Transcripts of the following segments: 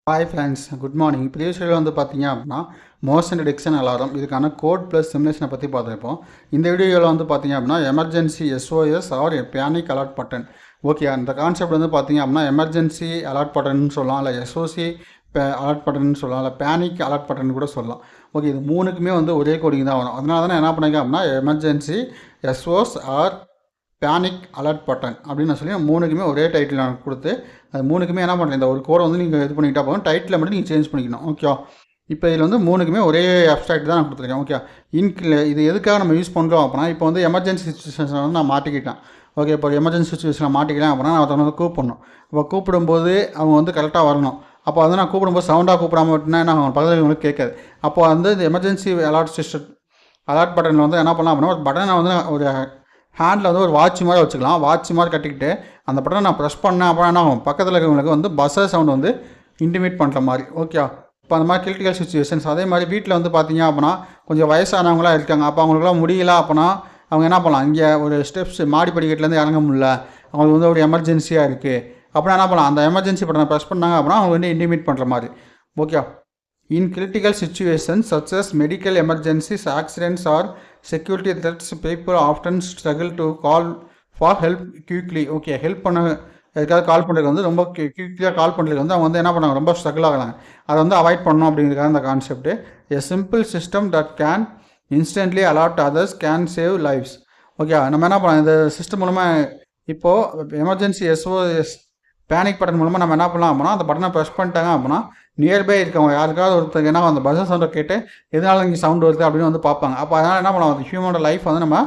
Hi friends, good morning. Previous வீடியோவில் வந்து பார்த்தீங்க அப்படின்னா மோஷன் டிடெக்ஷன் அலாரம் இதுக்கான கோட் ப்ளஸ் சிமுலேஷனை பற்றி பார்த்துருப்போம். இந்த வீடியோவில் வந்து பார்த்தீங்க அப்படின்னா emergency SOS or panic alert button. Okay, அந்த கான்செப்ட் வந்து பார்த்தீங்க அப்படின்னா எமர்ஜென்சி அலர்ட் பட்டன்னு சொல்லலாம், இல்லை எஸ்ஓசி அலர்ட் பட்டன் சொல்லலாம், இல்லை பேனிக் அலர்ட் பட்டன் கூட சொல்லலாம். ஓகே, இது மூணுக்குமே வந்து ஒரே கோடிங் தான் வரும். அதனால தான் என்ன பண்ணிக்க அப்படின்னா emergency SOS or panic alert button அப்படின்னு சொல்லி மூணுக்குமே ஒரே டைட்டில் நான் கொடுத்து அது மூணுக்குமே என்ன பண்ணுறேன், இந்த ஒரு கோடை வந்து நீங்கள் இது பண்ணிக்கிட்டா போதும். டைட்டில் மட்டும் நீங்கள் சேஞ்ச் பண்ணிக்கணும். ஓகே, இப்போ இதில் வந்து மூணுக்குமே ஒரே அப்ஸ்ட்ராக்ட் தான் நான் கொடுத்துருக்கேன். ஓகே, இது எதுக்காக நம்ம யூஸ் பண்ணுறோம் அப்படின்னா, இப்போ வந்து எமர்ஜென்சி சுச்சுவேஷன் வந்து நான் மாட்டிக்கிட்டேன். ஓகே, இப்போ எமர்ஜென்சி சுச்சுவேஷனில் மாட்டிக்கலாம் அப்படின்னா நான் அதை வந்து கூப்பிடணும். இப்போ கூப்பிடும்போது அவங்க வந்து கரெக்டாக வரணும். அப்போ வந்து நான் கூப்பிடும்போது சவுண்டாக கூப்பிடாம விட்டுனா நான் அவங்க பக்கத்தில் உங்களுக்கு கேட்காது. அப்போ வந்து இந்த எமர்ஜென்சி அலர்ட் பட்டனில் வந்து என்ன பண்ணலாம் அப்படின்னா ஒரு பட்டனை வந்து ஒரு ஹேண்டில் வந்து ஒரு வாட்ச் மாதிரி வச்சுக்கலாம். வாட்ச் மாதிரி கட்டிக்கிட்டு அந்த பட்டனை நான் ப்ரெஸ் பண்ணேன் அப்புறம் என்ன ஆகும், பக்கத்தில் இருக்கிறவங்களுக்கு வந்து பஸ்ஸர் சவுண்ட் வந்து இன்டிமேட் பண்ணுற மாதிரி. ஓகே, இப்போ அந்த மாதிரி கிரிட்டிக்கல் சுச்சுவேஷன்ஸ். அதே மாதிரி வீட்டில் வந்து பார்த்தீங்க அப்படின்னா கொஞ்சம் வயசானவங்களாம் இருக்காங்க. அப்போ அவங்களுக்குலாம் முடியல அப்படின்னா அவங்க என்ன பண்ணலாம், இங்கே ஒரு ஸ்டெப்ஸ் மாடி படிக்கட்டுலேருந்து இறங்க முடியல, அவங்களுக்கு வந்து ஒரு எமர்ஜென்சியாக இருக்குது அப்படின்னா என்ன பண்ணலாம், அந்த எமர்ஜென்சி பட்டனை ப்ரெஸ் பண்ணாங்க அப்படின்னா அவங்க வந்து இன்டிமேட் பண்ணுற மாதிரி. Okay, in critical situations such as medical emergencies, accidents or security threats, people often struggle to call for help quickly. Okay, help பண்ண எதுக்காவது கால் பண்ணுறதுக்கு வந்து ரொம்ப குயிக்காக கால் பண்ணுறதுக்கு வந்து அவங்க வந்து என்ன பண்ணாங்க, ரொம்ப ஸ்ட்ரகிள் ஆகலாங்க. அதை வந்து அவாய்ட் பண்ணணும் அப்படிங்கிறதுக்காக இந்த concept. A simple system that can instantly alert others can save lives. Okay, நம்ம என்ன பண்ணலாம், இந்த சிஸ்டம் மூலமாக இப்போது எமர்ஜென்சி எஸ்ஓஎஸ் பேனிக் பட்டன் மூலமாக நம்ம என்ன பண்ணலாம் அப்படின்னா அந்த பட்டனை ப்ரெஸ் பண்ணிட்டாங்க அப்படின்னா நியர்பை இருக்கவங்க யாருக்காவது ஒருத்தருக்கு என்ன அந்த பஸ் சவுண்டை கேட்டு எதனால இங்கே சவுண்ட் வருது அப்படின்னு வந்து பார்ப்பாங்க. அப்போ அதனால் என்ன பண்ணலாம், அந்த ஹியூமனோட லைஃப் வந்து நம்ம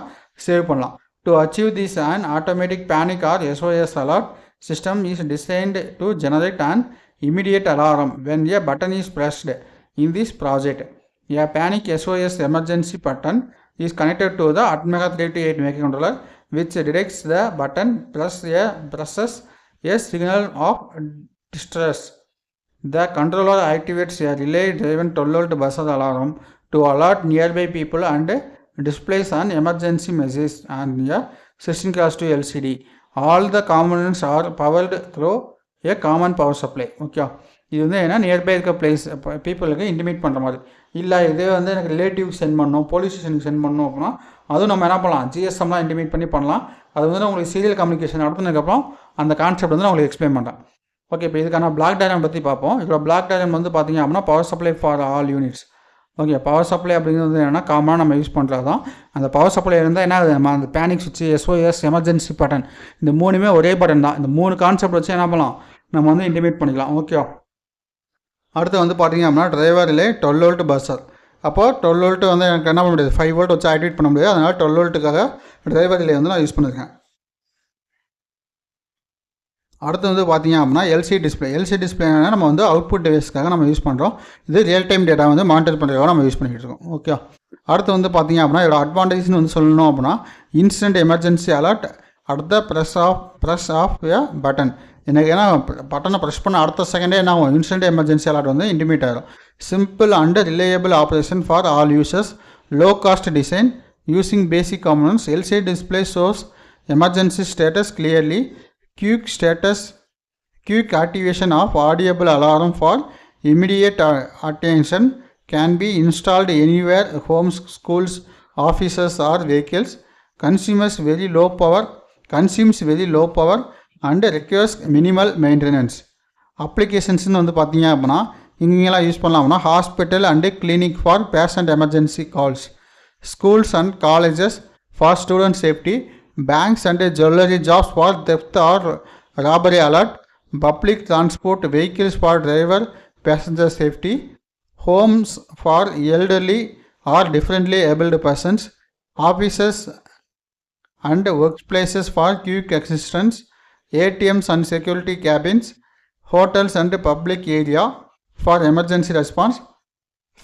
சேவ் பண்ணலாம். To achieve this and automatic panic or SOS alert system is designed to generate and immediate alarm when a button is pressed in this project. A panic SOS emergency button is connected to the Atmega 328 microcontroller which detects the button presses a signal of distress. The controller activates a relay-driven 12-volt buzzer alarm to alert nearby people and displays an emergency message on a 16x2 LCD. All the components are powered through a common power supply. Okay, இது வந்து என்ன nearby இருக்க place பீப்புளுக்கு intimate பண்ணுற மாதிரி. இல்லை இதே வந்து எனக்கு ரிலேட்டிவ் சென்ட் பண்ணணும், போலீஸ் ஸ்டேஷனுக்கு சென்ட் பண்ணணும் அப்படின்னா அதுவும் நம்ம என்ன பண்ணலாம், ஜிஎஸ்எம்லாம் இன்டிமேட் பண்ணி பண்ணலாம். அது வந்து உங்களுக்கு சீரியல் கம்யூனிகேஷன் நடத்துனதுக்கப்புறம் அந்த கான்செப்ட் வந்து நான் உங்களுக்கு எக்ஸ்பிளைன் பண்ணுறேன். ஓகே, இப்போ இதுக்கான பிளாக் டயக்ராம் பற்றி பார்ப்போம். இப்போ பிளாக் டயக்ராம் வந்து பார்த்திங்க அப்படின்னா power supply for all units. Okay, power supply அப்படிங்கிறது என்னென்னா காமனாக நம்ம யூஸ் பண்ணுறது தான். அந்த பவர் சப்ளை இருந்தால் என்ன ஆகுது, நம்ம அந்த பேனிக் சுவிட்ச் எஸ்ஓஎஸ் எமர்ஜென்சி பட்டன் இந்த மூணுமே ஒரே பட்டன் தான். இந்த மூணு கான்செப்ட் வச்சு என்ன பண்ணலாம், நம்ம வந்து இன்டிமேட் பண்ணிக்கலாம். ஓகே, அடுத்து வந்து பார்த்திங்க அப்படின்னா டிரைவர் ரிலே 12 வோல்ட் பஸ்ஸர். அப்போது 12 வோல்ட் வந்து எனக்கு என்ன பண்ண முடியாது, 5 வோல்ட் வச்சு ஆக்டிவேட் பண்ண முடியாது. அதனால் 12 வோல்ட்டுக்காக டிரைவர் ரிலே வந்து நான் யூஸ் பண்ணியிருக்கேன். அடுத்து வந்து பார்த்திங்க அப்படின்னா எல்சிடி டிஸ்பிளேனா நம்ம வந்து அவுட்புட் டிவைஸ்க்காக நம்ம யூஸ் பண்ணுறோம். இது ரியல் டைம் டேட்டா வந்து மானிட்டர் பண்ணுறதுக்காக நம்ம யூஸ் பண்ணிக்கிட்டு இருக்கோம். ஓகே, அடுத்து வந்து பார்த்திங்க அப்படின்னா இதோட அட்வான்டேஜ்னு வந்து சொல்லணும் அப்படின்னா இன்ஸ்டன்ட் எமர்ஜென்சி அலர்ட் அடுத்த ப்ரெஸ் ஆஃப் எ பட்டன். எனக்கு ஏன்னா பட்டனை ப்ரெஸ் பண்ண அடுத்த செகண்டே என்ன ஆகும், இன்ஸ்டன்ட் எமர்ஜென்சி அலர்ட் வந்து இன்டிமேட் ஆகிடும். Simple and reliable operation for all users, low cost design using basic components. LCD display shows emergency status clearly. Quick activation of audible alarm for immediate attention can be installed anywhere, homes, schools, offices or vehicles. Consumes very low power and requires minimal maintenance. Applications வந்து பார்த்தீங்க அப்படின்னா இங்கெல்லாம் use பண்ணலாம்னா hospital and clinic for patient emergency calls, schools and colleges for student safety, banks and jewelry jobs for theft or robbery alert, public transport vehicles for driver passenger safety, homes for elderly or differently abled persons, offices and workplaces for quick assistance, ATMs and security cabins, hotels and public area for emergency response,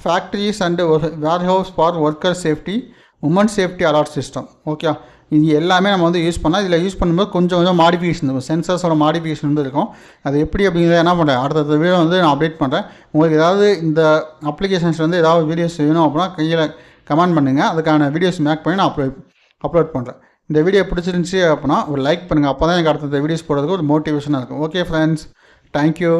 factories and warehouse for worker safety, women safety alert system. Okay, இது எல்லாமே நம்ம வந்து use பண்ணால் இதில் use பண்ணும்போது கொஞ்சம் modification இருக்கும், சென்சர்ஸோட modification வந்து இருக்கும். அது எப்படி அப்படிங்கிறத என்ன பண்ணுறேன் அடுத்த வீடியோ வந்து நான் அப்டேட் பண்ணுறேன். உங்களுக்கு ஏதாவது இந்த அப்ளிகேஷன்ஸ் வந்து ஏதாவது வீடியோஸ் வேணும் அப்படின்னா கையில் கமெண்ட் பண்ணுங்கள், அதுக்கான வீடியோஸ் மேக் பண்ணி நான் அப்லோட் பண்ணுறேன். இந்த வீடியோ பிடிச்சிருந்துச்சி அப்படின்னா ஒரு லைக் பண்ணுங்கள், அப்போ தான் எனக்கு அடுத்த வீடியோஸ் போடுறதுக்கு ஒரு மோட்டிவேஷனாக இருக்கும். Okay friends, thank you.